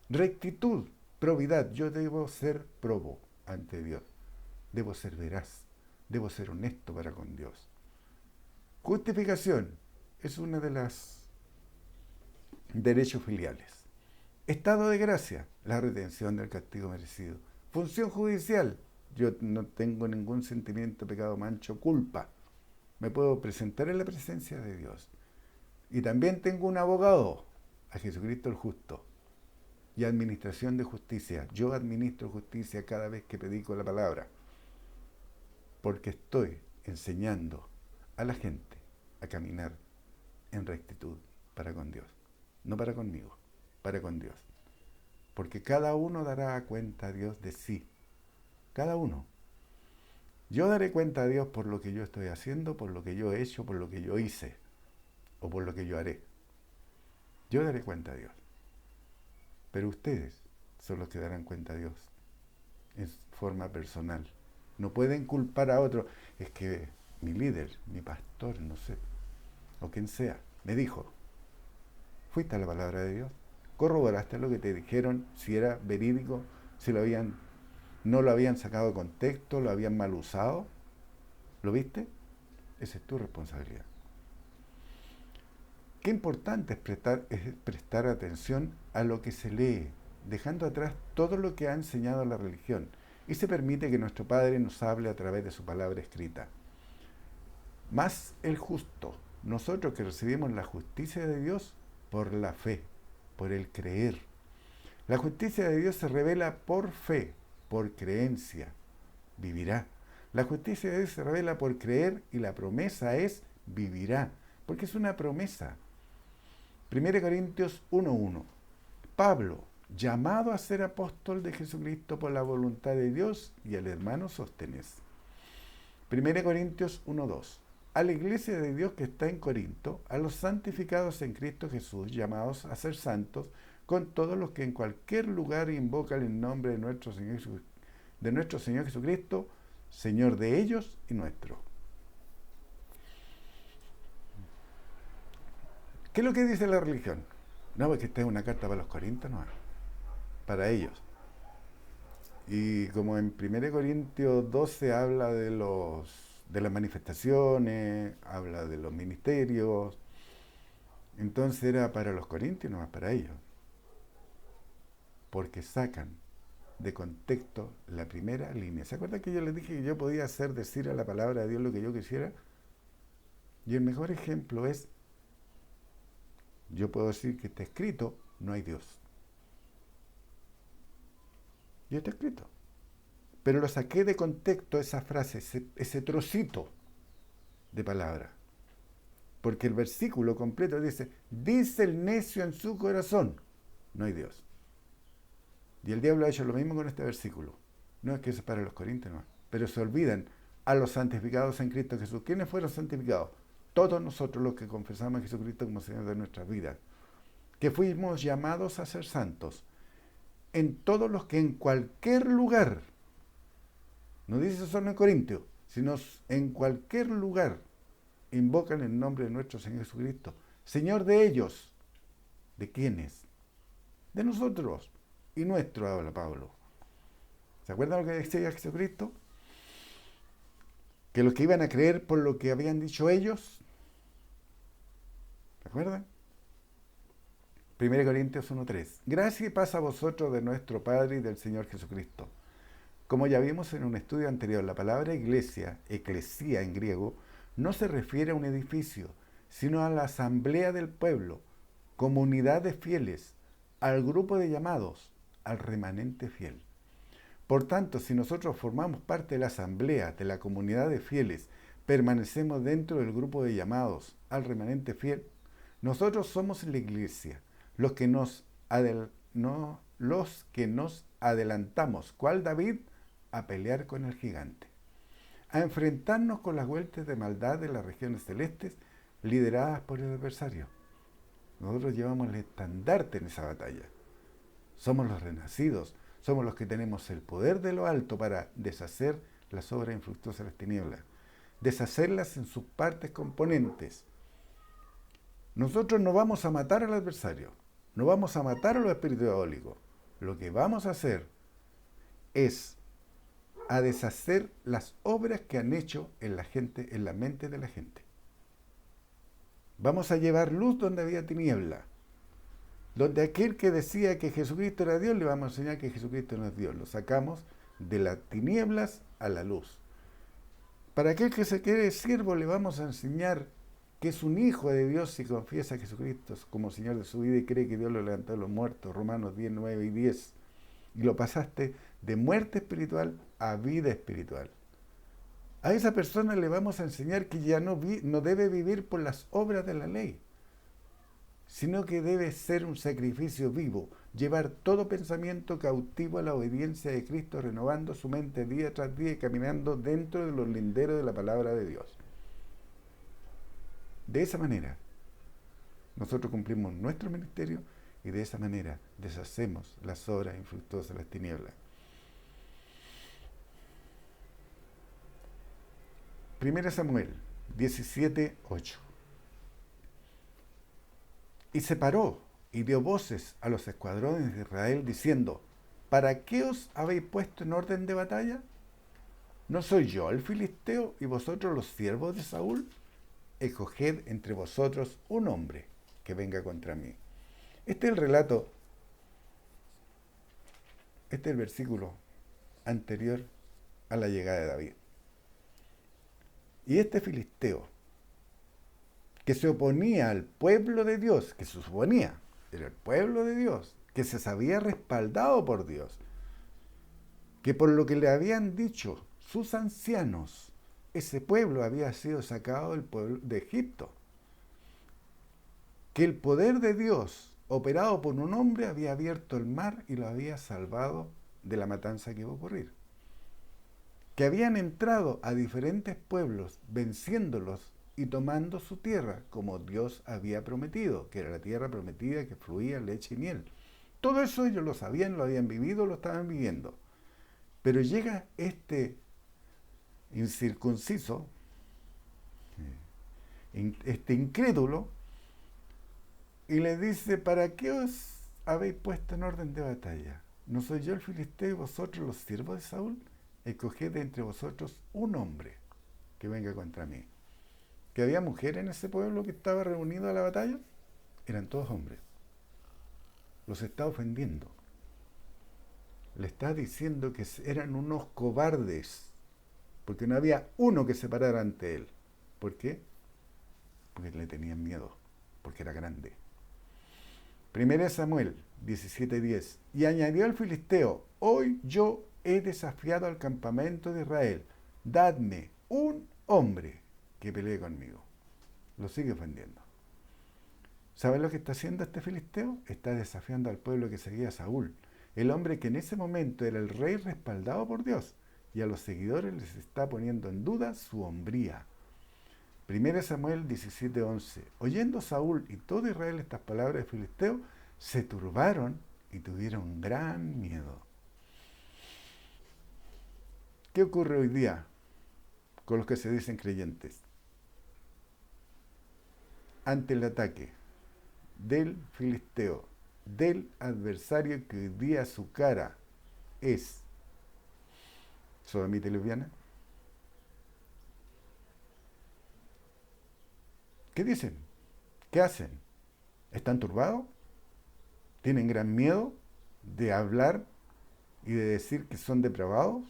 Rectitud, probidad, yo debo ser probo ante Dios, debo ser veraz, debo ser honesto para con Dios. Justificación es una de las derechos filiales. Estado de gracia, la retención del castigo merecido. Función judicial, yo no tengo ningún sentimiento, pecado, mancho, culpa. Me puedo presentar en la presencia de Dios. Y también tengo un abogado, a Jesucristo el justo. Y administración de justicia. Yo administro justicia cada vez que predico la palabra. Porque estoy enseñando a la gente a caminar en rectitud para con Dios. No para conmigo, para con Dios. Porque cada uno dará cuenta a Dios de sí. Cada uno. Yo daré cuenta a Dios por lo que yo estoy haciendo, por lo que yo he hecho, por lo que yo hice, o por lo que yo haré. Yo daré cuenta a Dios. Pero ustedes son los que darán cuenta a Dios en forma personal. No pueden culpar a otro. Es que mi líder, mi pastor, no sé, o quien sea, me dijo, ¿fuiste a la palabra de Dios? ¿Corroboraste lo que te dijeron? Si era verídico, si no lo habían sacado de contexto, lo habían mal usado. ¿Lo viste? Esa es tu responsabilidad. Qué importante es prestar atención a lo que se lee, dejando atrás todo lo que ha enseñado la religión, y se permite que nuestro Padre nos hable a través de su palabra escrita. Más el justo, nosotros que recibimos la justicia de Dios por la fe, por el creer. La justicia de Dios se revela por fe, por creencia. Vivirá. La justicia de Dios se revela por creer y la promesa es vivirá, porque es una promesa. 1 Corintios 1:1. Pablo, llamado a ser apóstol de Jesucristo por la voluntad de Dios, y el hermano Sóstenes. 1 Corintios 1:2. A la iglesia de Dios que está en Corinto, a los santificados en Cristo Jesús, llamados a ser santos, con todos los que en cualquier lugar invocan el nombre de nuestro Señor Jesucristo, Señor de ellos y nuestro. ¿Qué es lo que dice la religión? No, porque esta es una carta para los corintios, no, para ellos. Y como en 1 Corintios 12 habla de las manifestaciones, habla de los ministerios, entonces era para los corintios, no más para ellos. Porque sacan de contexto la primera línea. ¿Se acuerdan que yo les dije que yo podía decir a la palabra de Dios lo que yo quisiera? Y el mejor ejemplo es, yo puedo decir que está escrito, no hay Dios. Y está escrito. Pero lo saqué de contexto esa frase, ese trocito de palabra. Porque el versículo completo dice el necio en su corazón, no hay Dios. Y el diablo ha hecho lo mismo con este versículo. No es que eso es para los corintios, no. Pero se olvidan a los santificados en Cristo Jesús. ¿Quiénes fueron santificados? Todos nosotros los que confesamos a Jesucristo como Señor de nuestras vidas. Que fuimos llamados a ser santos. En todos los que en cualquier lugar, no dice solo en Corintios, sino en cualquier lugar, invocan el nombre de nuestro Señor Jesucristo. Señor de ellos. ¿De quiénes? De nosotros. Y nuestro, habla Pablo. ¿Se acuerdan lo que decía Jesucristo? Que los que iban a creer por lo que habían dicho ellos, ¿se acuerdan? 1 Corintios 1:3. Gracia y paz a vosotros de nuestro Padre y del Señor Jesucristo. Como ya vimos en un estudio anterior, la palabra iglesia, eclesía en griego, no se refiere a un edificio, sino a la asamblea del pueblo, comunidad de fieles, al grupo de llamados, al remanente fiel. Por tanto, si nosotros formamos parte de la asamblea, de la comunidad de fieles, permanecemos dentro del grupo de llamados, al remanente fiel, nosotros somos la iglesia, los que nos, no, los que nos adelantamos, ¿cuál David? A pelear con el gigante, a enfrentarnos con las huestes de maldad de las regiones celestes lideradas por el adversario. Nosotros llevamos el estandarte en esa batalla. Somos los renacidos, somos los que tenemos el poder de lo alto para deshacer las obras infructuosas de las tinieblas, deshacerlas en sus partes componentes. Nosotros no vamos a matar al adversario, no vamos a matar a los espíritus diabólicos. Lo que vamos a hacer es a deshacer las obras que han hecho en la gente, en la mente de la gente. Vamos a llevar luz donde había tiniebla. Donde aquel que decía que Jesucristo era Dios, le vamos a enseñar que Jesucristo no es Dios. Lo sacamos de las tinieblas a la luz. Para aquel que se quiere siervo, le vamos a enseñar que es un hijo de Dios y confiesa a Jesucristo como Señor de su vida y cree que Dios lo levantó de los muertos. Romanos 10, 9 y 10. Y lo pasaste de muerte espiritual a vida espiritual. A esa persona le vamos a enseñar que ya no debe vivir por las obras de la ley, sino que debe ser un sacrificio vivo, llevar todo pensamiento cautivo a la obediencia de Cristo, renovando su mente día tras día y caminando dentro de los linderos de la palabra de Dios. De esa manera, nosotros cumplimos nuestro ministerio y de esa manera deshacemos las obras infructuosas de las tinieblas. 1 Samuel 17, 8. Y se paró y dio voces a los escuadrones de Israel diciendo: ¿para qué os habéis puesto en orden de batalla? ¿No soy yo el filisteo y vosotros los siervos de Saúl? Escoged entre vosotros un hombre que venga contra mí. Este es el relato, este es el versículo anterior a la llegada de David. Y este filisteo, que se oponía al pueblo de Dios, que se suponía era el pueblo de Dios, que se sabía respaldado por Dios, que por lo que le habían dicho sus ancianos, ese pueblo había sido sacado del pueblo de Egipto, que el poder de Dios, operado por un hombre, había abierto el mar y lo había salvado de la matanza que iba a ocurrir, que habían entrado a diferentes pueblos, venciéndolos y tomando su tierra, como Dios había prometido, que era la tierra prometida que fluía leche y miel. Todo eso ellos lo sabían, lo habían vivido, lo estaban viviendo. Pero llega este incircunciso, este incrédulo, y le dice: ¿para qué os habéis puesto en orden de batalla? ¿No soy yo el filisteo y vosotros los siervos de Saúl? Escoged de entre vosotros un hombre que venga contra mí. ¿Que había mujeres en ese pueblo que estaba reunido a la batalla? Eran todos hombres. Los está ofendiendo. Le está diciendo que eran unos cobardes, porque no había uno que se parara ante él. ¿Por qué? Porque le tenían miedo, porque era grande. 1 Samuel 17:10. Y añadió el filisteo: hoy yo he desafiado al campamento de Israel. Dadme un hombre que pelee conmigo. Lo sigue ofendiendo. ¿Saben lo que está haciendo este filisteo? Está desafiando al pueblo que seguía a Saúl, el hombre que en ese momento era el rey respaldado por Dios, y a los seguidores les está poniendo en duda su hombría. 1 Samuel 17:11. Oyendo Saúl y todo Israel estas palabras de filisteo, se turbaron y tuvieron gran miedo. ¿Qué ocurre hoy día con los que se dicen creyentes? Ante el ataque del filisteo, del adversario que hoy día su cara es sodomita y lesbiana, ¿qué dicen? ¿Qué hacen? ¿Están turbados? ¿Tienen gran miedo de hablar y de decir que son depravados?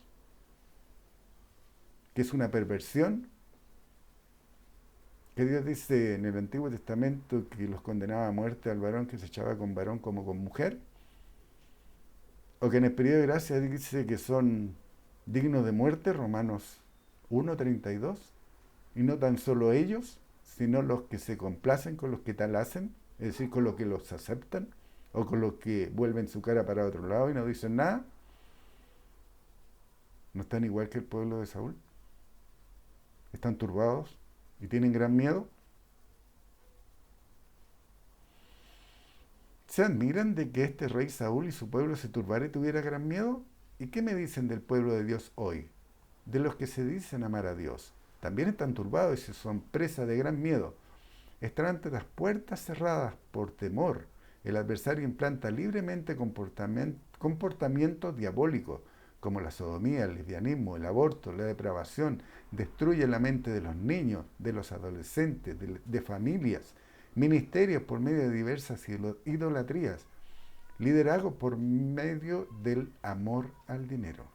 ¿Que es una perversión? Que Dios dice en el Antiguo Testamento que los condenaba a muerte al varón que se echaba con varón como con mujer. O que en el periodo de gracia dice que son dignos de muerte, Romanos 1:32. Y no tan solo ellos, sino los que se complacen con los que tal hacen. es decir, con los que los aceptan o con los que vuelven su cara para otro lado y no dicen nada, no están igual que el pueblo de Saúl, están turbados y tienen gran miedo. ¿Se admiran de que este rey Saúl y su pueblo se turbara y tuviera gran miedo? ¿Y qué me dicen del pueblo de Dios hoy? De los que se dicen amar a Dios. También están turbados y son presa de gran miedo. Están ante las puertas cerradas por temor. El adversario implanta libremente comportamientos diabólicos, como la sodomía, el lesbianismo, el aborto, la depravación. Destruye la mente de los niños, de los adolescentes, de familias, ministerios por medio de diversas idolatrías, liderazgo por medio del amor al dinero.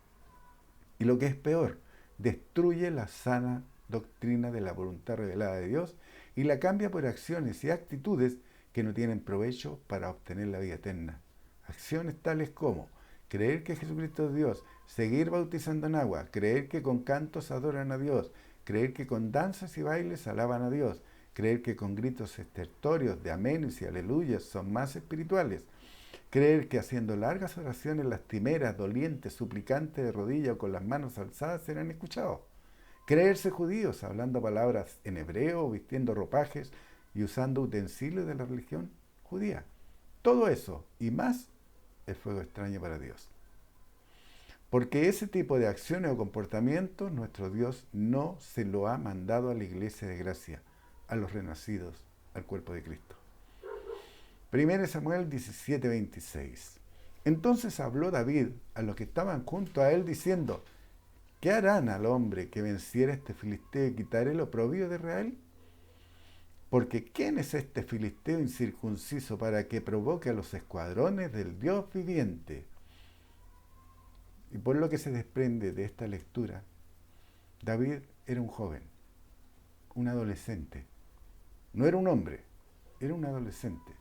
Y lo que es peor, destruye la sana doctrina de la voluntad revelada de Dios y la cambia por acciones y actitudes que no tienen provecho para obtener la vida eterna. Acciones tales como creer que Jesucristo es Dios, seguir bautizando en agua, creer que con cantos adoran a Dios, creer que con danzas y bailes alaban a Dios, creer que con gritos estertóreos de amenes y aleluyas son más espirituales, creer que haciendo largas oraciones lastimeras, dolientes, suplicantes de rodillas o con las manos alzadas serán escuchados. Creerse judíos, hablando palabras en hebreo, vistiendo ropajes y usando utensilios de la religión judía. Todo eso y más es fuego extraño para Dios. Porque ese tipo de acciones o comportamientos nuestro Dios no se lo ha mandado a la iglesia de gracia, a los renacidos, al cuerpo de Cristo. 1 Samuel 17:26. Entonces habló David a los que estaban junto a él diciendo: ¿qué harán al hombre que venciera a este filisteo y quitare el oprobio de Israel? Porque ¿quién es este filisteo incircunciso para que provoque a los escuadrones del Dios viviente? Y por lo que se desprende de esta lectura, David era un joven, un adolescente. No era un hombre, era un adolescente.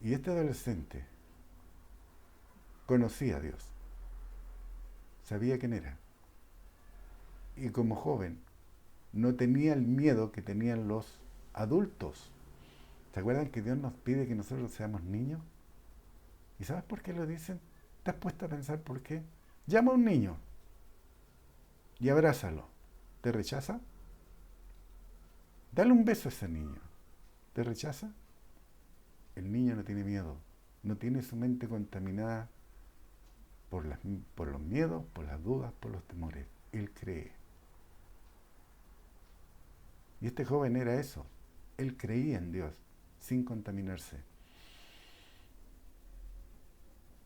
Y este adolescente conocía a Dios, sabía quién era. Y como joven no tenía el miedo que tenían los adultos. ¿Se acuerdan que Dios nos pide que nosotros seamos niños? ¿Y sabes por qué lo dicen? ¿Te has puesto a pensar por qué? Llama a un niño y abrázalo. ¿Te rechaza? Dale un beso a ese niño. ¿Te rechaza? El niño no tiene miedo, no tiene su mente contaminada por los miedos, por las dudas, por los temores. Él cree. Y este joven era eso. Él creía en Dios, sin contaminarse.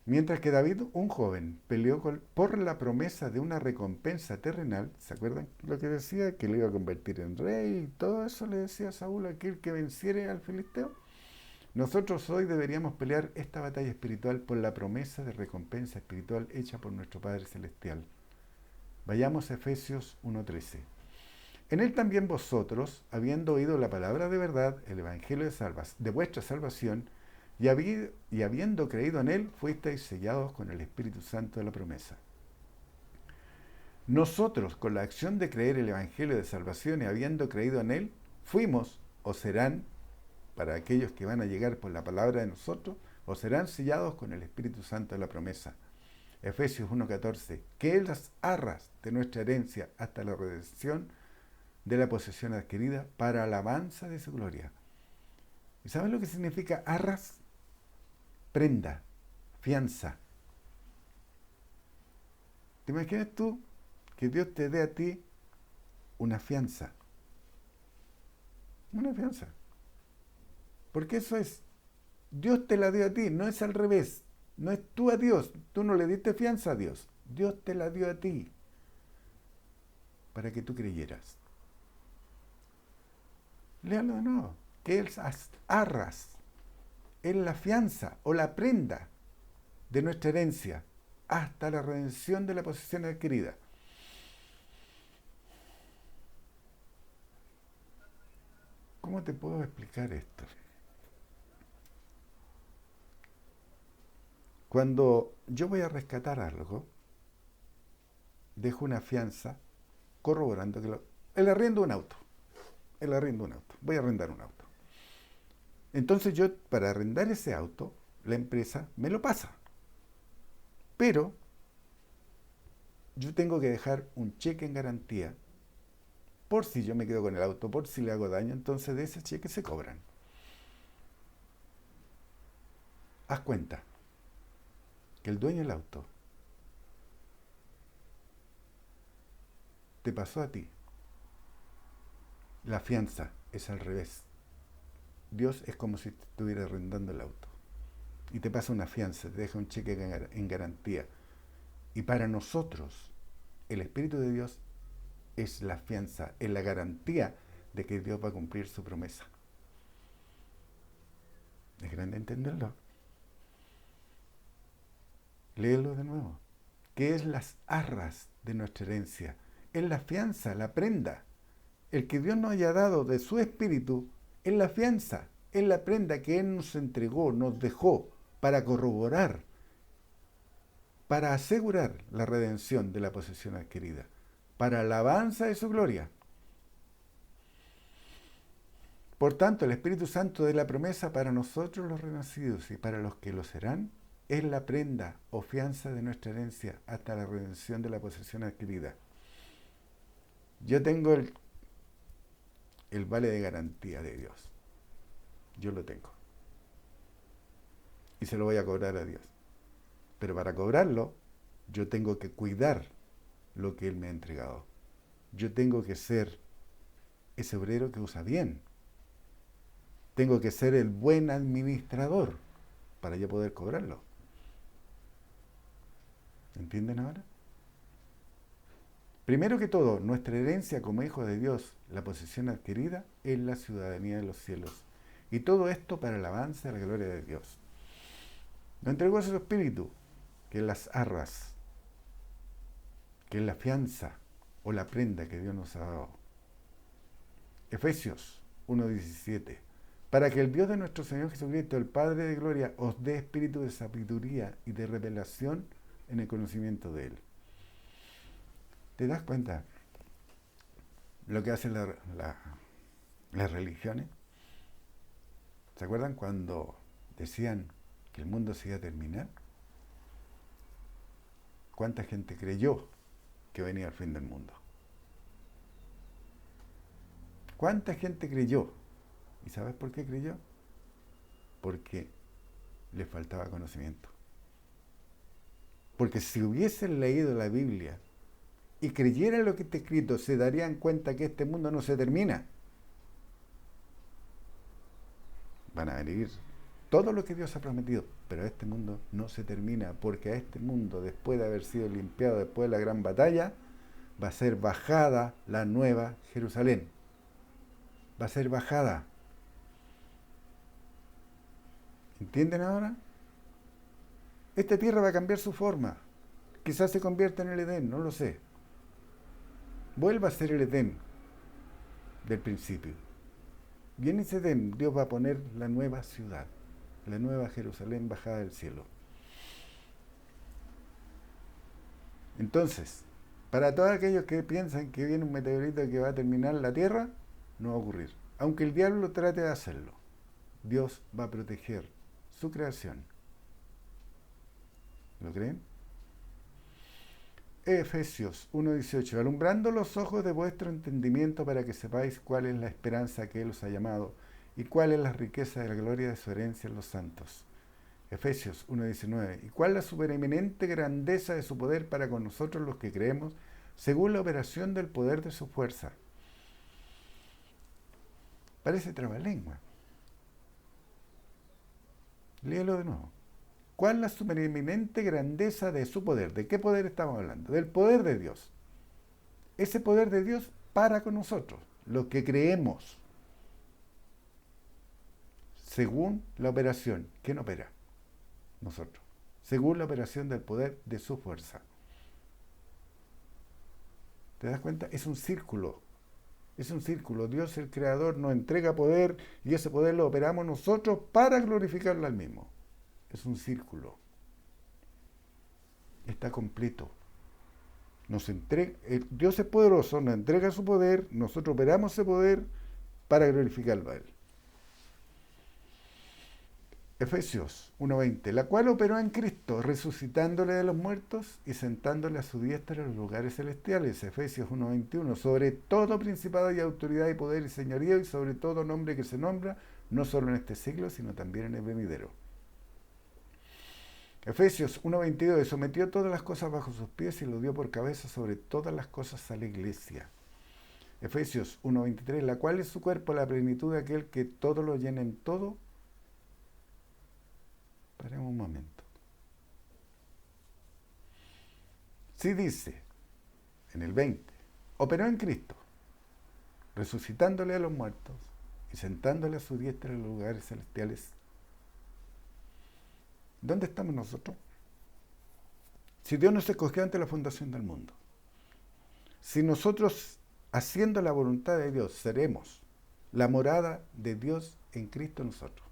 Mientras que David, un joven, peleó por la promesa de una recompensa terrenal. ¿Se acuerdan lo que decía? Que le iba a convertir en rey y todo eso le decía a Saúl, aquel que venciere al filisteo. Nosotros hoy deberíamos pelear esta batalla espiritual por la promesa de recompensa espiritual hecha por nuestro Padre Celestial. Vayamos a Efesios 1:13. En él también vosotros, habiendo oído la palabra de verdad, el evangelio de vuestra salvación, y habiendo creído en él, fuisteis sellados con el Espíritu Santo de la promesa. Nosotros, con la acción de creer el evangelio de salvación y habiendo creído en él, fuimos o serán, para aquellos que van a llegar por la palabra de nosotros, o serán sellados con el Espíritu Santo de la promesa. Efesios 1:14, que es las arras de nuestra herencia hasta la redención de la posesión adquirida para alabanza de su gloria. ¿Y sabes lo que significa arras? Prenda, fianza. ¿Te imaginas tú que Dios te dé a ti una fianza? Una fianza. Porque eso es, Dios te la dio a ti, no es al revés. No es tú a Dios, tú no le diste fianza a Dios. Dios te la dio a ti para que tú creyeras. Léalo de nuevo. Que es arras, es la fianza o la prenda de nuestra herencia hasta la redención de la posesión adquirida. ¿Cómo te puedo explicar esto? Cuando yo voy a rescatar algo, dejo una fianza corroborando que el arriendo de un auto. el arriendo de un auto. Voy a arrendar un auto. Entonces yo, para arrendar ese auto, la empresa me lo pasa. Pero yo tengo que dejar un cheque en garantía por si yo me quedo con el auto, por si le hago daño, entonces de ese cheque se cobran. Haz cuenta que el dueño del auto te pasó a ti. La fianza es al revés. Dios es como si te estuviera arrendando el auto. Y te pasa una fianza, te deja un cheque en garantía. Y para nosotros, el Espíritu de Dios es la fianza, es la garantía de que Dios va a cumplir su promesa. Es grande entenderlo. Léelo de nuevo. ¿Qué es las arras de nuestra herencia? Es la fianza, la prenda. El que Dios nos haya dado de su Espíritu es la fianza, es la prenda que Él nos entregó, nos dejó para corroborar, para asegurar la redención de la posesión adquirida, para alabanza de su gloria. Por tanto, el Espíritu Santo de la promesa para nosotros los renacidos y para los que lo serán, es la prenda o fianza de nuestra herencia hasta la redención de la posesión adquirida. Yo tengo el vale de garantía de Dios. Yo lo tengo. Y se lo voy a cobrar a Dios. Pero para cobrarlo, yo tengo que cuidar lo que Él me ha entregado. Yo tengo que ser ese obrero que usa bien. Tengo que ser el buen administrador para yo poder cobrarlo. ¿Entienden ahora? Primero que todo, nuestra herencia como hijos de Dios, la posesión adquirida, es la ciudadanía de los cielos. Y todo esto para el avance de la gloria de Dios. Nos entregó su Espíritu, que es las arras, que es la fianza o la prenda que Dios nos ha dado. Efesios 1:17. Para que el Dios de nuestro Señor Jesucristo, el Padre de gloria, os dé espíritu de sabiduría y de revelación en el conocimiento de Él. ¿Te das cuenta lo que hacen las religiones? ¿Se acuerdan cuando decían que el mundo se iba a terminar? ¿Cuánta gente creyó que venía el fin del mundo? ¿Cuánta gente creyó? ¿Y sabes por qué creyó? Porque le faltaba conocimiento. Porque si hubiesen leído la Biblia y creyeran lo que está escrito, se darían cuenta que este mundo no se termina. Van a venir todo lo que Dios ha prometido, pero este mundo no se termina, porque a este mundo, después de haber sido limpiado, después de la gran batalla, va a ser bajada la nueva Jerusalén. Va a ser bajada. ¿Entienden ahora? Esta tierra va a cambiar su forma. Quizás se convierta en el Edén, no lo sé. Vuelva a ser el Edén del principio. Y en ese Edén Dios va a poner la nueva ciudad, la nueva Jerusalén bajada del cielo. Entonces, para todos aquellos que piensan que viene un meteorito que va a terminar la tierra, no va a ocurrir. Aunque el diablo trate de hacerlo, Dios va a proteger su creación. ¿Lo creen? Efesios 1:18. Alumbrando los ojos de vuestro entendimiento para que sepáis cuál es la esperanza que Él os ha llamado y cuál es la riqueza de la gloria de su herencia en los santos. Efesios 1:19. Y cuál la supereminente grandeza de su poder para con nosotros los que creemos, según la operación del poder de su fuerza. Parece trabalengua. Léelo de nuevo. ¿Cuál es la supereminente grandeza de su poder? ¿De qué poder estamos hablando? Del poder de Dios. Ese poder de Dios para con nosotros, los que creemos, según la operación. ¿Quién opera? Nosotros. Según la operación del poder de su fuerza. ¿Te das cuenta? Es un círculo. Es un círculo. Dios, el Creador, nos entrega poder y ese poder lo operamos nosotros para glorificarlo al mismo. Es un círculo. Está completo. Dios es poderoso, nos entrega su poder, nosotros operamos ese poder para glorificarlo a Él. Efesios 1:20, la cual operó en Cristo, resucitándole de los muertos y sentándole a su diestra en los lugares celestiales. Efesios 1:21, sobre todo principado y autoridad y poder y señorío y sobre todo nombre que se nombra, no solo en este siglo, sino también en el venidero. Efesios 1:22, sometió todas las cosas bajo sus pies y lo dio por cabeza sobre todas las cosas a la iglesia. Efesios 1:23, la cual es su cuerpo, la plenitud de aquel que todo lo llena en todo. Paremos un momento. Sí dice, en el 20, operó en Cristo, resucitándole a los muertos y sentándole a su diestra en los lugares celestiales. ¿Dónde estamos nosotros? Si Dios nos escogió ante la fundación del mundo, si nosotros, haciendo la voluntad de Dios, seremos la morada de Dios en Cristo nosotros,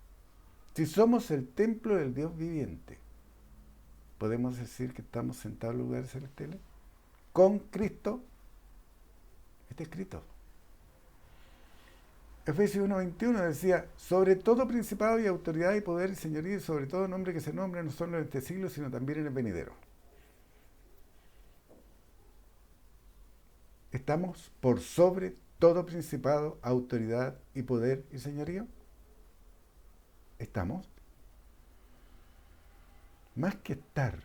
si somos el templo del Dios viviente, ¿podemos decir que estamos sentados en lugares celestiales? Con Cristo. Está escrito. Efesios 1:21 decía, sobre todo principado y autoridad y poder y señoría y sobre todo nombre que se nombra no solo en este siglo, sino también en el venidero. ¿Estamos por sobre todo principado, autoridad y poder y señorío? ¿Estamos? Más que estar,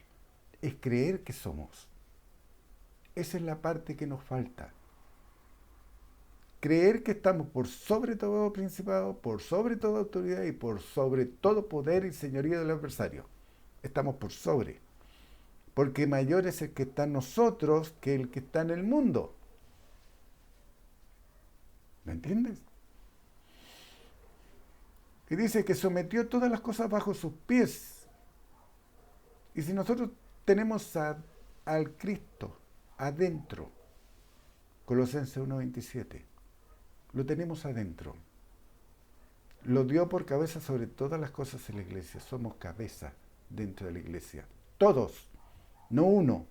es creer que somos. Esa es la parte que nos falta. Creer que estamos por sobre todo principado, por sobre toda autoridad y por sobre todo poder y señoría del adversario. Estamos por sobre. Porque mayor es el que está en nosotros que el que está en el mundo. ¿Me entiendes? Y dice que sometió todas las cosas bajo sus pies. Y si nosotros tenemos al Cristo adentro, Colosenses 1:27, lo tenemos adentro. Lo dio por cabeza sobre todas las cosas en la iglesia. Somos cabeza dentro de la iglesia. Todos, no uno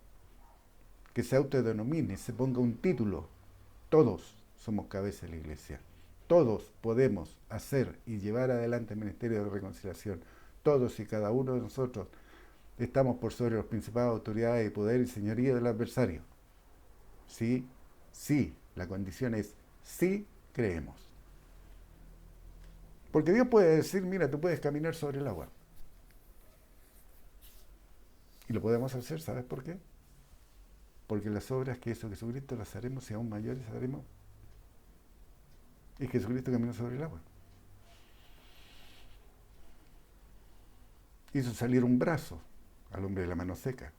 que se autodenomine, se ponga un título. Todos somos cabeza de la iglesia. Todos podemos hacer y llevar adelante el ministerio de reconciliación. Todos y cada uno de nosotros estamos por sobre los principados, autoridades y poder y señoría del adversario. Sí, sí, la condición es sí creemos. Porque Dios puede decir, mira, tú puedes caminar sobre el agua. Y lo podemos hacer, ¿sabes por qué? Porque las obras que hizo Jesucristo las haremos y aún mayores haremos. Y Jesucristo caminó sobre el agua. Hizo salir un brazo al hombre de la mano seca.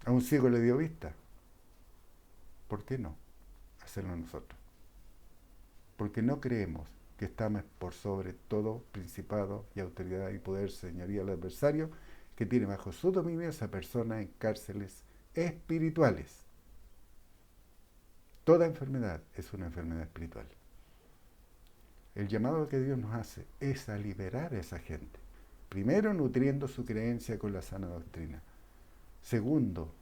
A un ciego le dio vista. ¿Por qué no hacerlo nosotros? Porque no creemos que estamos por sobre todo principado y autoridad y poder, señoría del adversario, que tiene bajo su dominio esa persona en cárceles espirituales. Toda enfermedad es una enfermedad espiritual. El llamado que Dios nos hace es a liberar a esa gente. Primero, nutriendo su creencia con la sana doctrina. Segundo,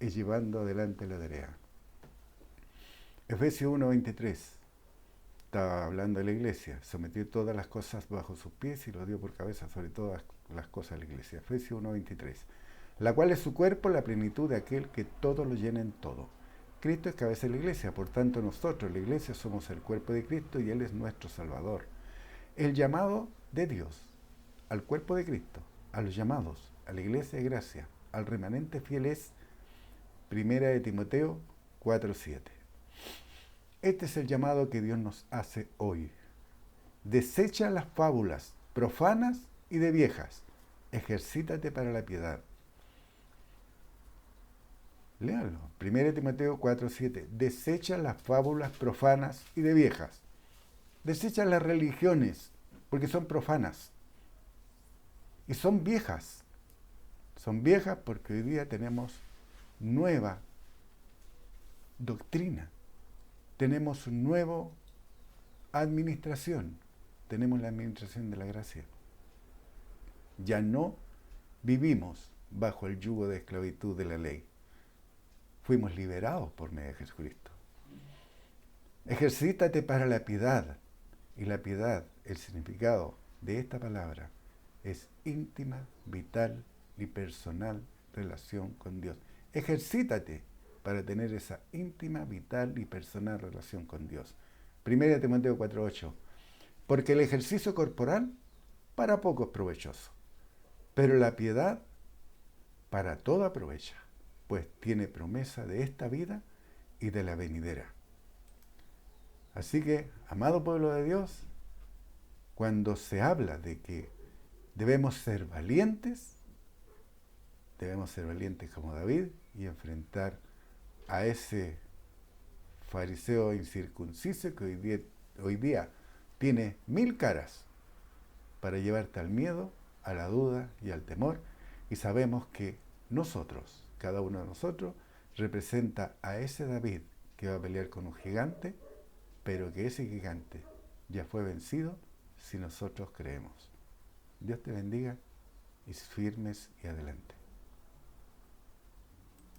es llevando adelante la tarea. Efesios 1:23. Estaba hablando de la iglesia. Sometió todas las cosas bajo sus pies y lo dio por cabeza sobre todas las cosas de la iglesia. Efesios 1:23. La cual es su cuerpo, la plenitud de aquel que todo lo llena en todo. Cristo es cabeza de la iglesia, por tanto nosotros, la iglesia, somos el cuerpo de Cristo y Él es nuestro Salvador. El llamado de Dios al cuerpo de Cristo, a los llamados, a la iglesia de gracia, al remanente fiel es 1 de Timoteo 4:7. Este es el llamado que Dios nos hace hoy. Desecha las fábulas profanas y de viejas. Ejercítate para la piedad. Léanlo. 1 Timoteo 4:7. Desecha las fábulas profanas y de viejas. Desecha las religiones, porque son profanas. Y son viejas. Son viejas porque hoy día tenemos nueva doctrina. Tenemos nueva administración. Tenemos la administración de la gracia. Ya no vivimos bajo el yugo de esclavitud de la ley. Fuimos liberados por medio de Jesucristo. Ejercítate para la piedad. Y la piedad, el significado de esta palabra, es íntima, vital y personal relación con Dios. Ejercítate para tener esa íntima, vital y personal relación con Dios. 1 Timoteo 4:8. Porque el ejercicio corporal para poco es provechoso, pero la piedad para toda aprovecha, pues tiene promesa de esta vida y de la venidera. Así que, amado pueblo de Dios, cuando se habla de que debemos ser valientes como David y enfrentar a ese fariseo incircunciso que hoy día tiene 1000 caras para llevarte al miedo, a la duda y al temor. Y sabemos que nosotros, cada uno de nosotros, representa a ese David que va a pelear con un gigante, pero que ese gigante ya fue vencido si nosotros creemos. Dios te bendiga y firmes y adelante.